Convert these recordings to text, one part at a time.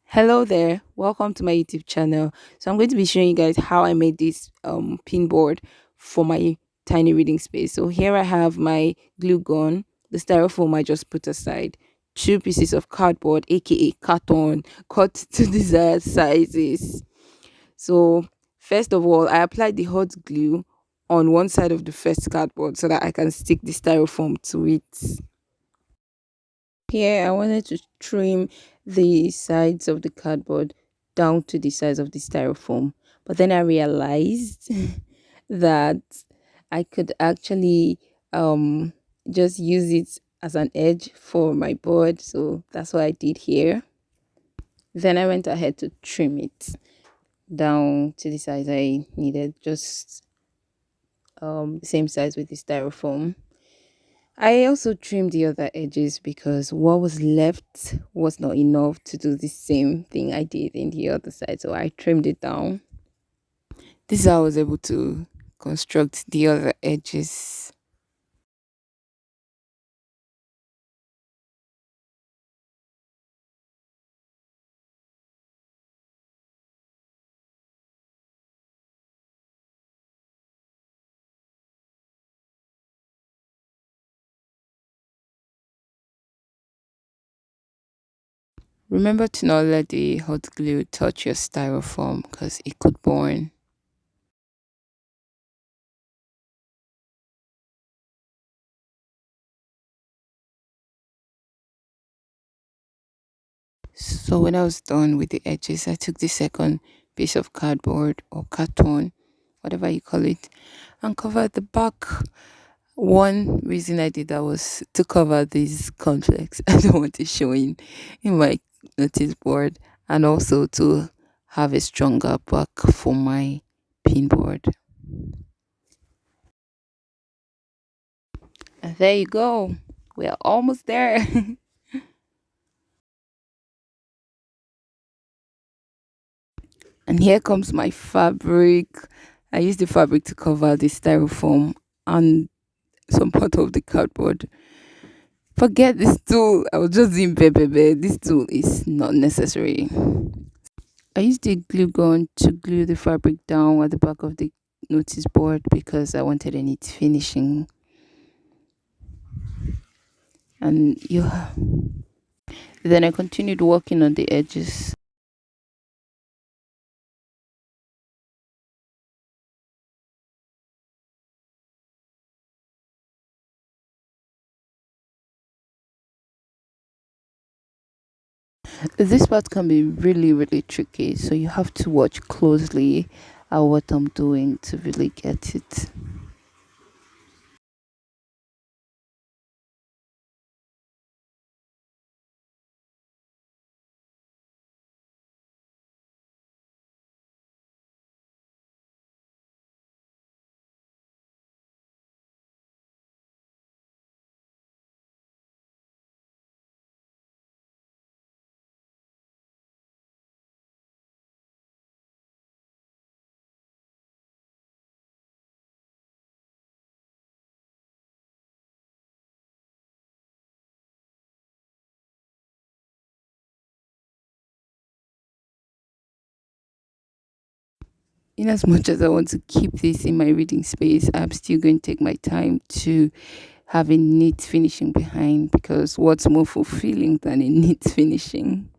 Hello there, welcome to my YouTube channel. So I'm going to be showing you guys how I made this pin board for my tiny reading space. So here I have my glue gun, the styrofoam I just put aside, two pieces of cardboard, aka carton, cut to desired sizes. So first of all, I applied the hot glue on one side of the first cardboard so that I can stick the styrofoam to it. Here, I wanted to trim the sides of the cardboard down to the size of the styrofoam. But then I realized that I could actually just use it as an edge for my board. So that's what I did here. Then I went ahead to trim it down to the size I needed, just the same size with the styrofoam. I also trimmed the other edges because what was left was not enough to do the same thing I did in the other side. So I trimmed it down. This is how I was able to construct the other edges. Remember to not let the hot glue touch your styrofoam because it could burn. So when I was done with the edges, I took the second piece of cardboard or carton, whatever you call it, and covered the back. One reason I did that was to cover these conflicts. I don't want it showing in my notice board, and also to have a stronger back for my pin board. And there you go. We are almost there. And here comes my fabric. I used the fabric to cover the styrofoam and some part of the cardboard. Forget this tool. I was just doing baby. This tool is not necessary. I used the glue gun to glue the fabric down at the back of the notice board because I wanted a neat finishing. And then I continued working on the edges. This part can be really tricky, so you have to watch closely at what I'm doing to really get it. In as much as I want to keep this in my reading space, I'm still going to take my time to have a neat finishing behind, because what's more fulfilling than a neat finishing?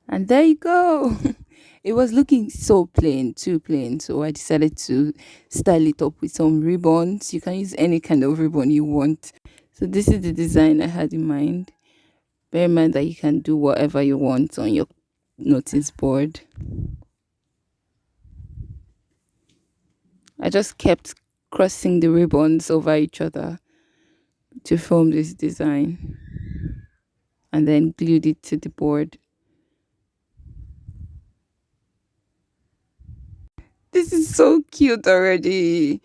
And there you go. It was looking so plain, too plain. So I decided to style it up with some ribbons. You can use any kind of ribbon you want. So this is the design I had in mind. Bear in mind that you can do whatever you want on your notice board. I just kept crossing the ribbons over each other to form this design and then glued it to the board. so cute already.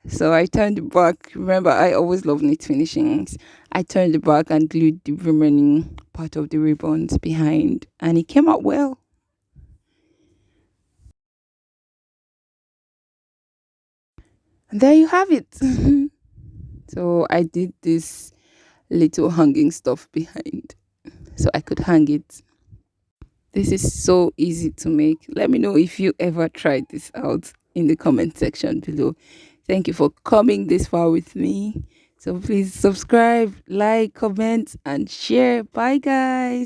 So I turned it back. Remember, I always love knit finishings. I turned it back and glued the remaining part of the ribbons behind, and it came out well. And there you have it. So I did this little hanging stuff behind so I could hang it. This is so easy to make. Let me know if you ever tried this out in the comment section below. Thank you for coming this far with me. So please subscribe, like, comment, and share. Bye, guys.